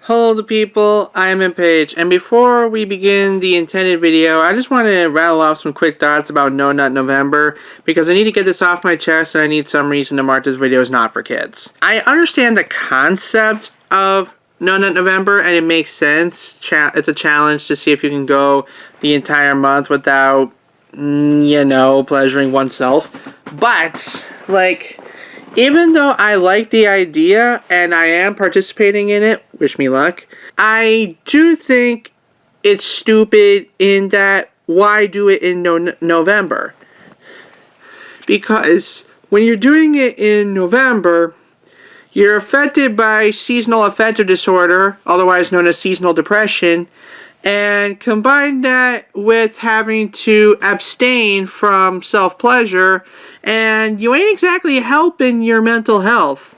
Hello to people, I am Page, and before we begin the intended video, I just want to rattle off some quick thoughts about No Nut November, because I need to get this off my chest and I need some reason to mark this video as not for kids. I understand the concept of No Nut November, and it makes sense. It's a challenge to see if you can go the entire month without, pleasuring oneself. But, even though I like the idea and I am participating in it, wish me luck, I do think it's stupid in that why do it in November? Because when you're doing it in November, you're affected by seasonal affective disorder, otherwise known as seasonal depression, and combine that with having to abstain from self-pleasure, and you ain't exactly helping your mental health.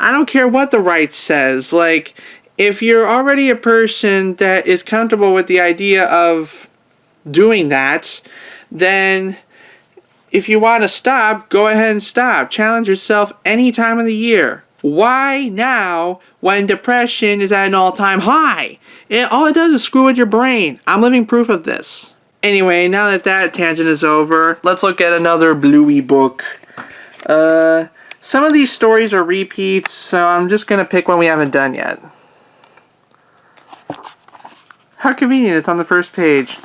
I don't care what the right says. If you're already a person that is comfortable with the idea of doing that, then if you want to stop, go ahead and stop. Challenge yourself any time of the year. Why now when depression is at an all-time high? All it does is screw with your brain. I'm living proof of this. Anyway, now that that tangent is over, let's look at another Bluey book. Some of these stories are repeats, so I'm just going to pick one we haven't done yet. How convenient, it's on the first page.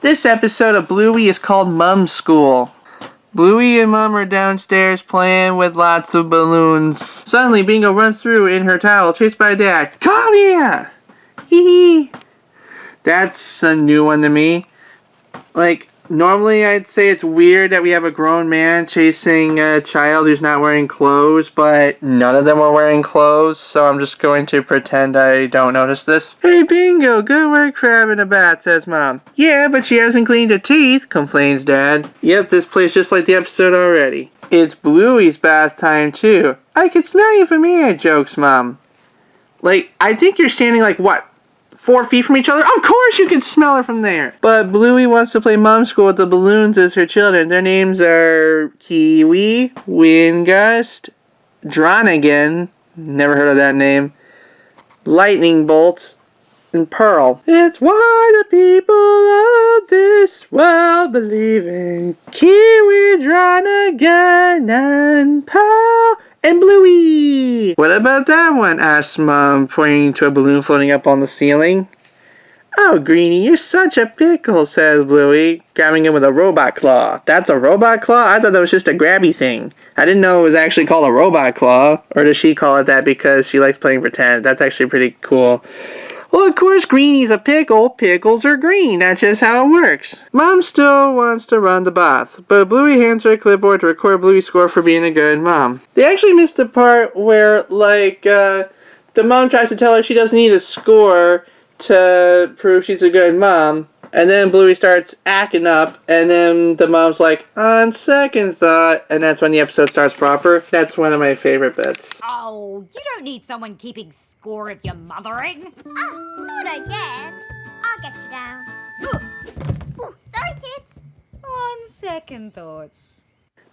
This episode of Bluey is called MUMS School. Bluey and Mum are downstairs playing with lots of balloons. Suddenly, Bingo runs through in her towel, chased by Dad. Come here! Hee hee. That's a new one to me. Normally I'd say it's weird that we have a grown man chasing a child who's not wearing clothes, but none of them were wearing clothes, so I'm just going to pretend I don't notice this. Hey Bingo, good work crabbing a bat, says Mom. Yeah, but she hasn't cleaned her teeth, complains Dad. Yep, this plays just like the episode already. It's Bluey's bath time too. I can smell you from here, jokes Mom. I think you're standing 4 feet from each other? Of course you can smell her from there! But Bluey wants to play Mum School with the balloons as her children. Their names are Kiwi, Windgust, Dronigan, never heard of that name, Lightning Bolt, and Pearl. It's why the people of this world believe in Kiwi, Dronigan, and Pearl. And Bluey! What about that one? Asked Mom, pointing to a balloon floating up on the ceiling. Oh, Greenie, you're such a pickle, says Bluey, grabbing him with a robot claw. That's a robot claw? I thought that was just a grabby thing. I didn't know it was actually called a robot claw. Or does she call it that because she likes playing pretend? That's actually pretty cool. Well, of course, Greenie's a pickle. Pickles are green. That's just how it works. Mom still wants to run the bath, but Bluey hands her a clipboard to record Bluey's score for being a good mom. They actually missed the part where, the mom tries to tell her she doesn't need a score to prove she's a good mom, and then Bluey starts acting up, and then the mom's like, on second thought, and that's when the episode starts proper. That's one of my favorite bits. Oh, you don't need someone keeping score of your mothering. Oh, not again. I'll get you down. Ooh, sorry, kids. On second thoughts.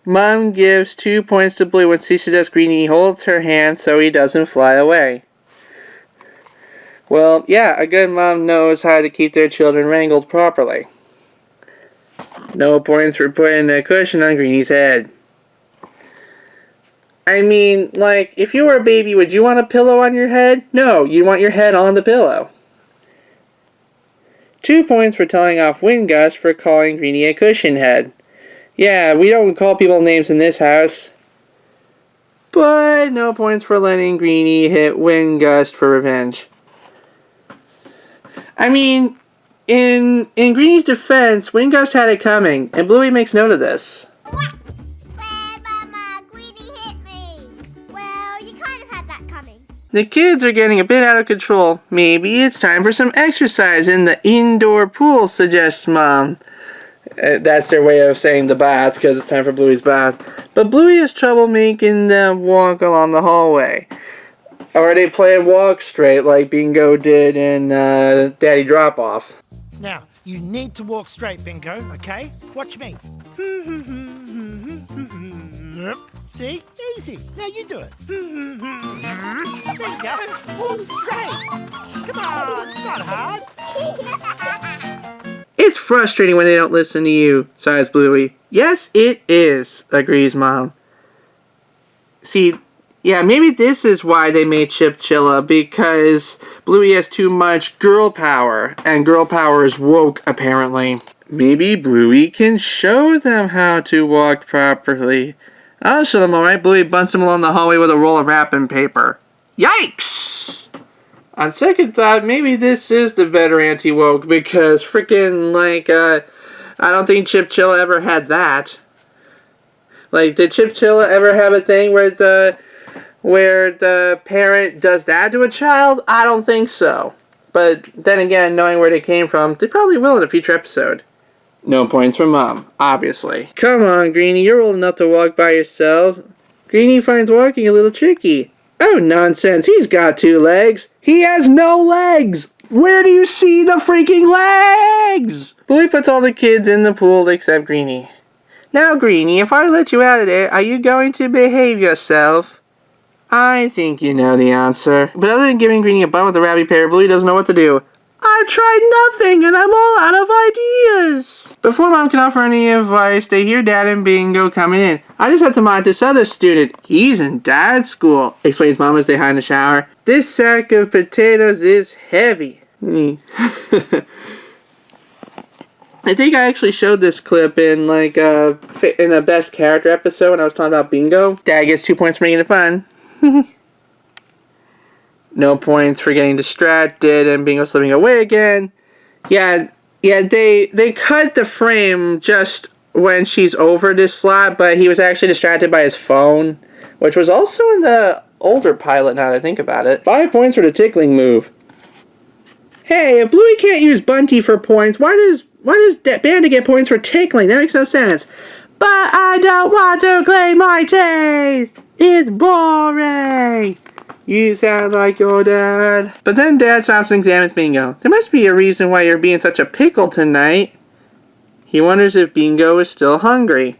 Mom gives 2 points to Bluey when she suggests Greenie holds her hand so he doesn't fly away. Well, yeah, a good mom knows how to keep their children wrangled properly. No points for putting a cushion on Greenie's head. I mean, if you were a baby, would you want a pillow on your head? No, you want your head on the pillow. 2 points for telling off Windgust for calling Greenie a cushion head. Yeah, we don't call people names in this house. But no points for letting Greenie hit Windgust for revenge. I mean, in Greenie's defense, Windgust had it coming, and Bluey makes note of this. What? Where, Mama? Greenie hit me. Well, you kind of had that coming. The kids are getting a bit out of control. Maybe it's time for some exercise in the indoor pool, suggests Mom. That's their way of saying the bath, because it's time for Bluey's bath. But Bluey has trouble making them walk along the hallway. Or are they playing walk straight like Bingo did in Daddy Drop Off? Now, you need to walk straight, Bingo, okay? Watch me. See? Easy. Now you do it. There you go. Walk straight. Come on, it's not hard. It's frustrating when they don't listen to you, sighs Bluey. Yes, it is, agrees Mom. See, yeah, maybe this is why they made Chipchilla, because Bluey has too much girl power, and girl power is woke, apparently. Maybe Bluey can show them how to walk properly. I'll show them, alright. Bluey bunts them along the hallway with a roll of wrapping paper. Yikes! On second thought, maybe this is the better anti-woke, because freaking, I don't think Chipchilla ever had that. Like, did Chipchilla ever have a thing where the parent does that to a child? I don't think so. But then again, knowing where they came from, they probably will in a future episode. No points for Mom, obviously. Come on, Greenie, you're old enough to walk by yourself. Greenie finds walking a little tricky. Oh, nonsense, he's got 2 legs. He has no legs! Where do you see the freaking legs? Bluey puts all the kids in the pool except Greenie. Now, Greenie, if I let you out of there, are you going to behave yourself? I think you know the answer. But other than giving Greenie a bun with a wrapping paper, Bluey doesn't know what to do. I've tried nothing, and I'm all out of ideas. Before Mom can offer any advice, they hear Dad and Bingo coming in. I just had to mind this other student. He's in Dad's school, explains Mom as they hide in the shower. This sack of potatoes is heavy. I think I actually showed this clip in in a best character episode when I was talking about Bingo. Dad gets 2 points for making it fun. No points for getting distracted and Bingo slipping away again. Yeah, they cut the frame just when she's over this slot, but he was actually distracted by his phone, which was also in the older pilot now that I think about it. 5 points for the tickling move. Hey, if Bluey can't use Bunty for points, why does Bandit get points for tickling? That makes no sense. But I don't want to clean my teeth! It's boring! You sound like your dad. But then Dad stops and examines Bingo. There must be a reason why you're being such a pickle tonight. He wonders if Bingo is still hungry.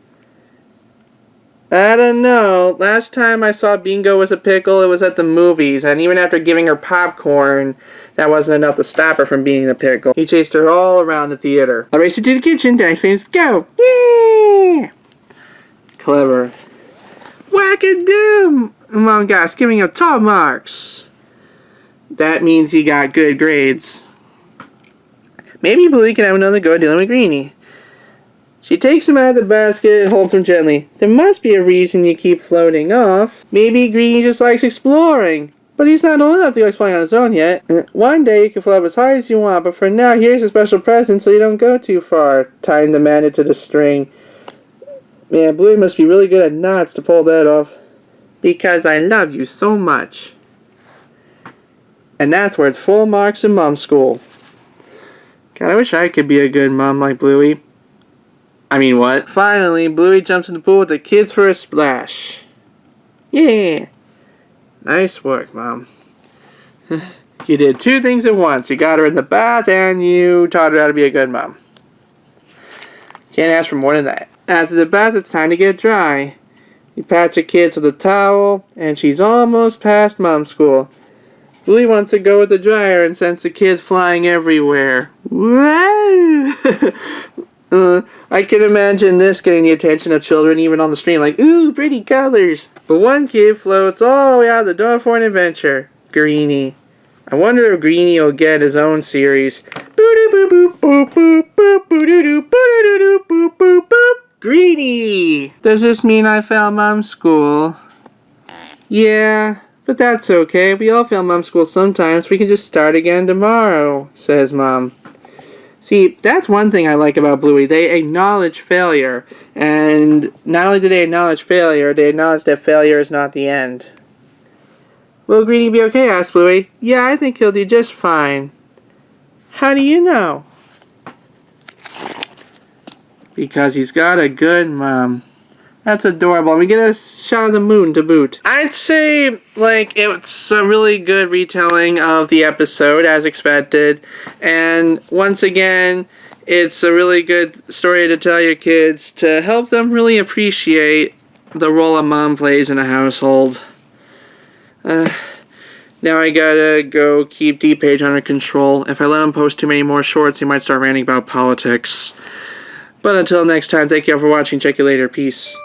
I don't know. Last time I saw Bingo was a pickle, it was at the movies. And even after giving her popcorn, that wasn't enough to stop her from being a pickle. He chased her all around the theater. I raced into the kitchen. Dad exclaims, "Go! Yeah!" Clever. Whack-a-doom! Among us, giving him top marks. That means he got good grades. Maybe Bluey can have another go at dealing with Greenie. She takes him out of the basket and holds him gently. There must be a reason you keep floating off. Maybe Greenie just likes exploring. But he's not old enough to go exploring on his own yet. One day you can float up as high as you want, but for now, here's a special present so you don't go too far. Tying the magnet to the string. Man, Bluey must be really good at knots to pull that off. Because I love you so much. And that's where it's full marks in Mum School. God, I wish I could be a good mom like Bluey. I mean, what? Finally, Bluey jumps in the pool with the kids for a splash. Yeah. Nice work, Mom. You did 2 things at once. You got her in the bath and you taught her how to be a good mom. Can't ask for more than that. After the bath, it's time to get dry. He pats her kids with a towel, and she's almost past Mum School. Bluey wants to go with the dryer and sends the kids flying everywhere. Whoa! I can imagine this getting the attention of children even on the stream, like, ooh, pretty colors. But one kid floats all the way out the door for an adventure. Greenie. I wonder if Greenie will get his own series. Greenie! Does this mean I failed Mum School? Yeah, but that's okay. We all fail Mum School sometimes. We can just start again tomorrow, says Mom. See, that's one thing I like about Bluey. They acknowledge failure. And not only do they acknowledge failure, they acknowledge that failure is not the end. Will Greenie be okay? Asked Bluey. Yeah, I think he'll do just fine. How do you know? Because he's got a good mom. That's adorable. We get a shot of the moon to boot. I'd say, it's a really good retelling of the episode, as expected. And once again, it's a really good story to tell your kids to help them really appreciate the role a mom plays in a household. Now I gotta go keep D-Page under control. If I let him post too many more shorts, he might start ranting about politics. But until next time, thank you all for watching. Check you later. Peace.